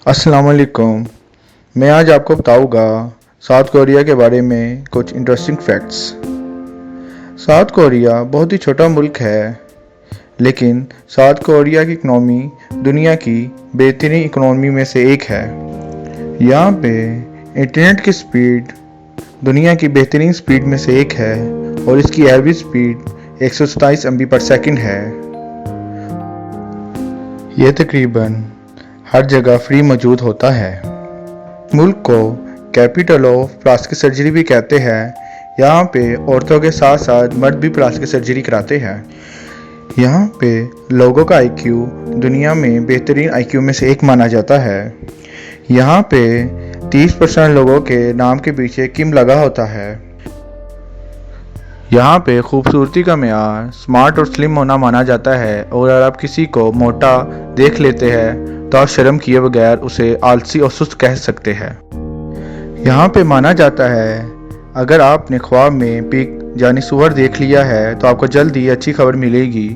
अस्सलाम वालेकुम। मैं आज आपको बताऊंगा साउथ कोरिया के बारे में कुछ इंटरेस्टिंग फैक्ट्स। साउथ कोरिया बहुत ही छोटा मुल्क है, लेकिन साउथ कोरिया की इकनॉमी दुनिया की बेहतरीन इकनॉमी में से एक है। यहाँ पे इंटरनेट की स्पीड दुनिया की बेहतरीन स्पीड में से एक है और इसकी एवरेज स्पीड 127 MB पर सेकंड है। यह तकरीबन हर जगह फ्री मौजूद होता है। मुल्क को कैपिटल ऑफ प्लास्टिक सर्जरी भी कहते हैं। यहाँ पे औरतों के साथ साथ मर्द भी प्लास्टिक सर्जरी कराते हैं। यहाँ पे लोगों का IQ दुनिया में बेहतरीन IQ में से एक माना जाता है। यहाँ पे 30% लोगों के नाम के पीछे किम लगा होता है। यहाँ पे खूबसूरती का मेयार स्मार्ट और स्लिम होना माना जाता है, और अगर आप किसी को मोटा देख लेते हैं तो आप शर्म किए बगैर उसे आलसी और सुस्त कह सकते हैं। यहाँ पे माना जाता है अगर आपने ख्वाब में पिग यानी सूअर देख लिया है तो आपको जल्द ही अच्छी खबर मिलेगी,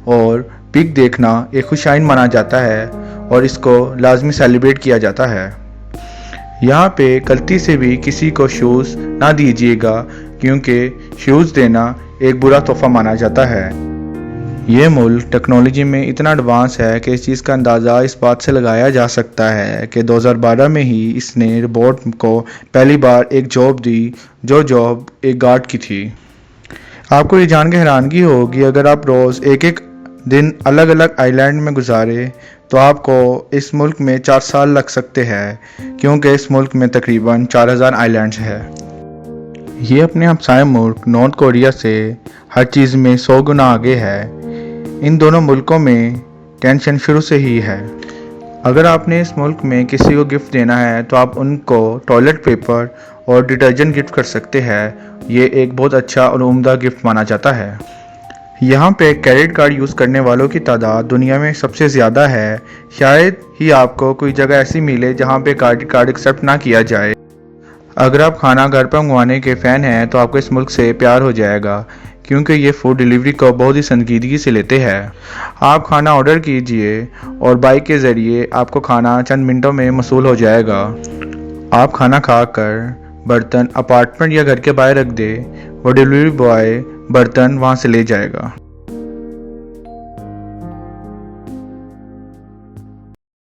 और पिग देखना एक खुशाइन माना जाता है और इसको लाजमी सेलिब्रेट किया जाता है। यहाँ पे गलती से भी किसी को शूज़ ना दीजिएगा, क्योंकि शूज़ देना एक बुरा तोहफा माना जाता है। ये मुल्क टेक्नोलॉजी में इतना एडवांस है कि इस चीज़ का अंदाज़ा इस बात से लगाया जा सकता है कि 2012 में ही इसने रोबोट को पहली बार एक जॉब दी, जो जॉब एक गार्ड की थी। आपको ये जान के हैरानगी होगी, अगर आप रोज़ एक एक दिन अलग अलग आइलैंड में गुजारे तो आपको इस मुल्क में 4 साल लग सकते हैं, क्योंकि इस मुल्क में तकरीबन 4000 आइलैंड्स है। ये अपने हमसाया मुल्क नॉर्थ कोरिया से हर चीज़ में 100 गुना आगे है। इन दोनों मुल्कों में टेंशन शुरू से ही है। अगर आपने इस मुल्क में किसी को गिफ्ट देना है तो आप उनको टॉयलेट पेपर और डिटर्जेंट गिफ्ट कर सकते हैं। ये एक बहुत अच्छा और उम्दा गिफ्ट माना जाता है। यहाँ पे क्रेडिट कार्ड यूज़ करने वालों की तादाद दुनिया में सबसे ज़्यादा है। शायद ही आपको कोई जगह ऐसी मिले जहाँ पे क्रेडिट कार्ड एक्सेप्ट ना किया जाए। अगर आप खाना घर पर मंगवाने के फ़ैन हैं तो आपको इस मुल्क से प्यार हो जाएगा, क्योंकि ये फूड डिलीवरी को बहुत ही संजीदगी से लेते हैं। आप खाना ऑर्डर कीजिए और बाइक के ज़रिए आपको खाना चंद मिनटों में मौसूल हो जाएगा। आप खाना खाकर बर्तन अपार्टमेंट या घर के बाहर रख दे, वो डिलीवरी बॉय बर्तन वहाँ से ले जाएगा।